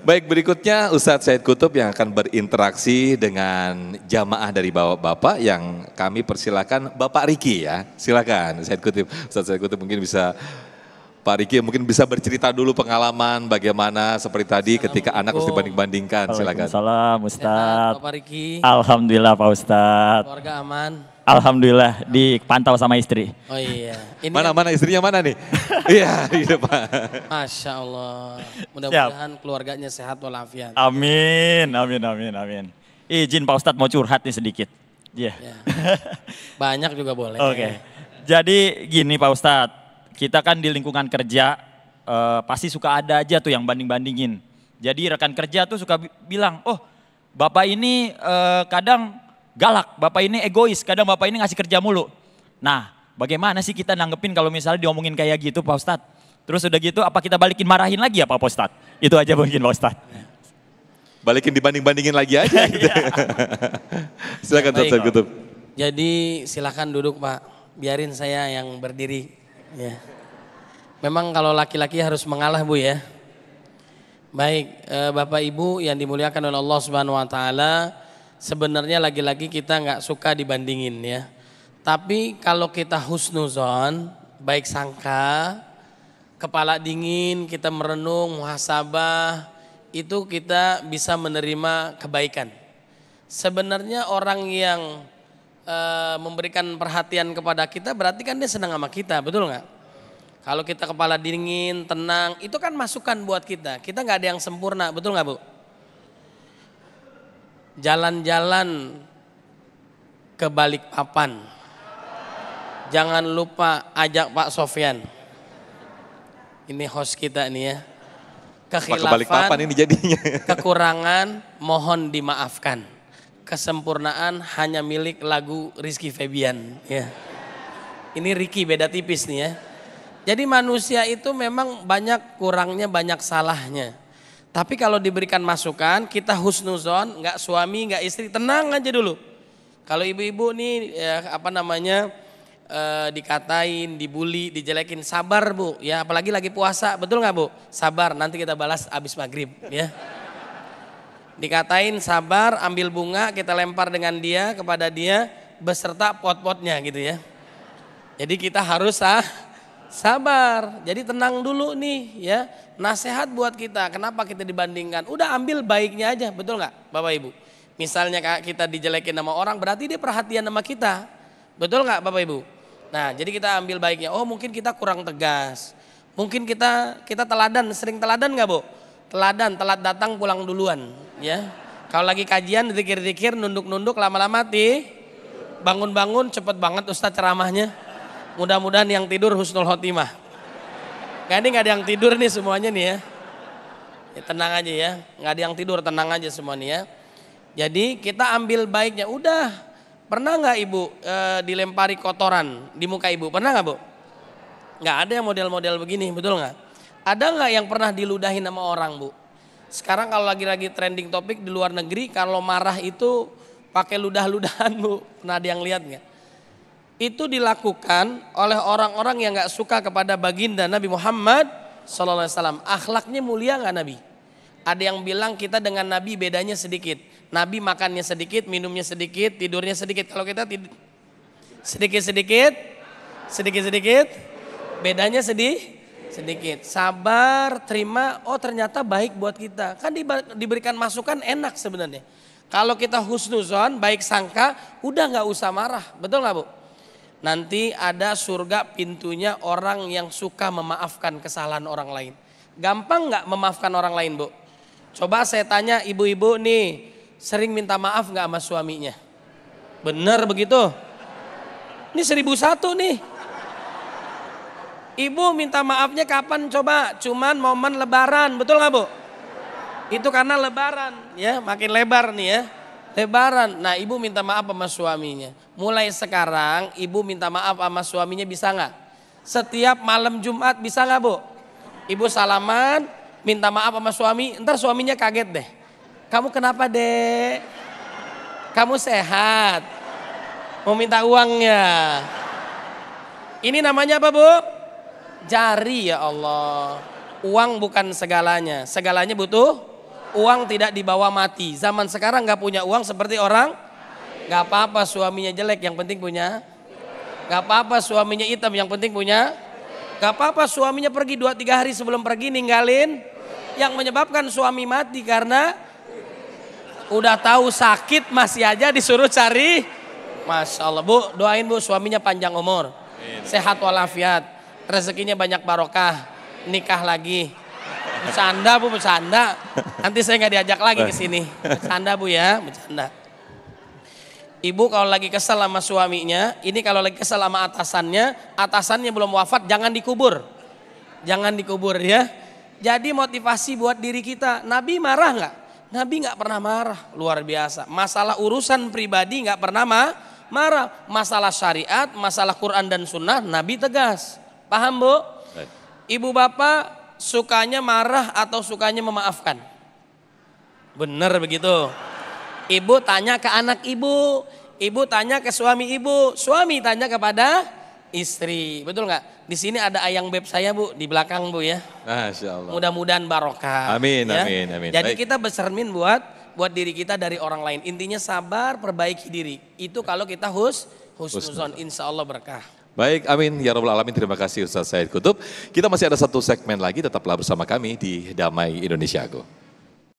Baik, berikutnya Ustadz Said Kutub yang akan berinteraksi dengan jamaah dari bapak-bapak yang kami persilakan Bapak Riki ya. Silakan Said Kutub. Ustadz Said Kutub mungkin bisa, Pak Riki mungkin bisa bercerita dulu pengalaman bagaimana seperti tadi ketika anak harus dibanding-bandingkan. Silakan. Waalaikumsalam Ustadz. Bapak Riki. Alhamdulillah Pak Ustadz. Keluarga aman. Alhamdulillah dipantau sama istri. Oh iya. Ini Mana istrinya mana nih? Iya di depan. Masya Allah. Mudah-mudahan keluarganya sehat walafiat. Amin. Izin Pak Ustadz mau curhat nih sedikit. Iya. Ya. Banyak juga boleh. Oke. Jadi gini Pak Ustadz, kita kan di lingkungan kerja pasti suka ada aja tuh yang banding-bandingin. Jadi rekan kerja tuh suka bilang, oh Bapak ini kadang galak, Bapak ini egois, kadang Bapak ini ngasih kerja mulu. Nah, bagaimana sih kita nanggepin kalau misalnya diomongin kayak gitu Pak Ustadz? Terus udah gitu apa kita balikin marahin lagi ya Pak Ustadz? Itu aja mungkin Pak Ustadz. Balikin dibanding-bandingin lagi aja gitu. Silakan Ustadz Said Kutub. Jadi silakan duduk Pak, biarin saya yang berdiri. Ya. Memang kalau laki-laki harus mengalah Bu ya. Baik, Bapak Ibu yang dimuliakan oleh Allah Subhanahu Wa Taala. Sebenarnya lagi-lagi kita nggak suka dibandingin ya. Tapi kalau kita husnuzon, baik sangka, kepala dingin, kita merenung, muhasabah, itu kita bisa menerima kebaikan. Sebenarnya orang yang memberikan perhatian kepada kita berarti kan dia senang sama kita, betul nggak? Kalau kita kepala dingin, tenang, itu kan masukan buat kita. Kita nggak ada yang sempurna, betul nggak Bu? Jalan-jalan ke Balikpapan. Jangan lupa ajak Pak Sofyan. Ini host kita nih ya. Kekhilafan ini jadinya. Kekurangan mohon dimaafkan. Kesempurnaan hanya milik lagu Rizky Febian ya. Ini Ricky beda tipis nih ya. Jadi manusia itu memang banyak kurangnya, banyak salahnya. Tapi kalau diberikan masukan, kita husnuzon, nggak suami, nggak istri, tenang aja dulu. Kalau ibu-ibu nih, ya, dikatain, dibully, dijelekin, sabar Bu. Ya, apalagi lagi puasa, betul nggak Bu? Sabar, nanti kita balas abis maghrib. Ya. Dikatain, sabar, ambil bunga, kita lempar dengan dia kepada dia beserta pot-potnya gitu ya. Jadi kita harus sabar, jadi tenang dulu nih ya. Nasihat buat kita, kenapa kita dibandingkan? Udah ambil baiknya aja, betul nggak Bapak Ibu? Misalnya kita dijelekin sama orang, berarti dia perhatian sama kita. Betul nggak Bapak Ibu? Nah jadi kita ambil baiknya, oh mungkin kita kurang tegas. Mungkin kita teladan, sering teladan nggak Bu? Teladan, telat datang pulang duluan. Ya. Kalau lagi kajian, dikir-dikir, nunduk-nunduk, lama-lama bangun-bangun, cepet banget Ustadz ceramahnya. Mudah-mudahan yang tidur husnul khotimah. Ini gak ada yang tidur nih semuanya nih ya. Tenang aja ya, gak ada yang tidur, tenang aja semuanya ya. Jadi kita ambil baiknya, udah. Pernah gak Ibu dilempari kotoran di muka Ibu? Pernah gak Bu? Gak ada yang model-model begini, betul gak? Ada gak yang pernah diludahin sama orang Bu? Sekarang kalau lagi-lagi trending topik di luar negeri, kalau marah itu pakai ludah-ludahan Bu. Pernah ada yang lihat gak? Itu dilakukan oleh orang-orang yang gak suka kepada baginda Nabi Muhammad SAW. Akhlaknya mulia gak Nabi? Ada yang bilang kita dengan Nabi bedanya sedikit. Nabi makannya sedikit, minumnya sedikit, tidurnya sedikit. Kalau kita sedikit-sedikit, bedanya sedikit. Sabar, terima, oh ternyata baik buat kita. Kan diberikan masukan enak sebenarnya. Kalau kita husnuzon, baik sangka, udah gak usah marah. Betul gak Bu? Nanti ada surga pintunya orang yang suka memaafkan kesalahan orang lain. Gampang gak memaafkan orang lain Bu? Coba saya tanya ibu-ibu nih, sering minta maaf gak sama suaminya? Bener begitu? Ini 1001 nih. Ibu minta maafnya kapan coba? Cuman momen lebaran, betul gak Bu? Itu karena lebaran ya, makin lebar nih ya. Lebaran, nah ibu minta maaf sama suaminya. Mulai sekarang ibu minta maaf sama suaminya bisa gak? Setiap malam Jumat bisa gak Bu? Ibu salaman, minta maaf sama suami, ntar suaminya kaget deh. Kamu kenapa Dek? Kamu sehat? Mau minta uangnya? Ini namanya apa Bu? Jari ya Allah. Uang bukan segalanya, segalanya butuh Uang tidak dibawa mati. Zaman sekarang nggak punya uang seperti orang, nggak apa-apa suaminya jelek, yang penting punya. Nggak apa-apa suaminya hitam, yang penting punya. Nggak apa-apa suaminya pergi 2-3 hari sebelum pergi ninggalin. Yang menyebabkan suami mati karena udah tahu sakit masih aja disuruh cari. Masya Allah Bu, doain Bu suaminya panjang umur, sehat walafiat, rezekinya banyak barokah, nikah lagi. Bercanda Bu, bercanda. Nanti saya nggak diajak lagi ke sini. Bercanda Bu ya, bercanda. Ibu kalau lagi kesel sama suaminya, ini kalau lagi kesel sama atasannya belum wafat, jangan dikubur. Jangan dikubur ya. Jadi motivasi buat diri kita. Nabi marah nggak? Nabi nggak pernah marah, luar biasa. Masalah urusan pribadi nggak pernah marah. Masalah syariat, masalah Quran dan Sunnah, Nabi tegas. Paham Bu? Ibu bapak sukanya marah atau sukanya memaafkan? Bener begitu. Ibu tanya ke anak ibu tanya ke suami ibu, suami tanya kepada istri. Betul nggak? Di sini ada ayang beb saya Bu, di belakang Bu ya. Masya Allah. Mudah-mudahan barokah. Amin, ya. amin. Jadi Baik. kita bercermin buat diri kita dari orang lain. Intinya sabar, perbaiki diri. Itu kalau kita husnuzon, insya Allah berkah. Baik, amin. Ya Rabbal Alamin, terima kasih Ustaz Said Kutub. Kita masih ada satu segmen lagi, tetaplah bersama kami di Damai Indonesiaku.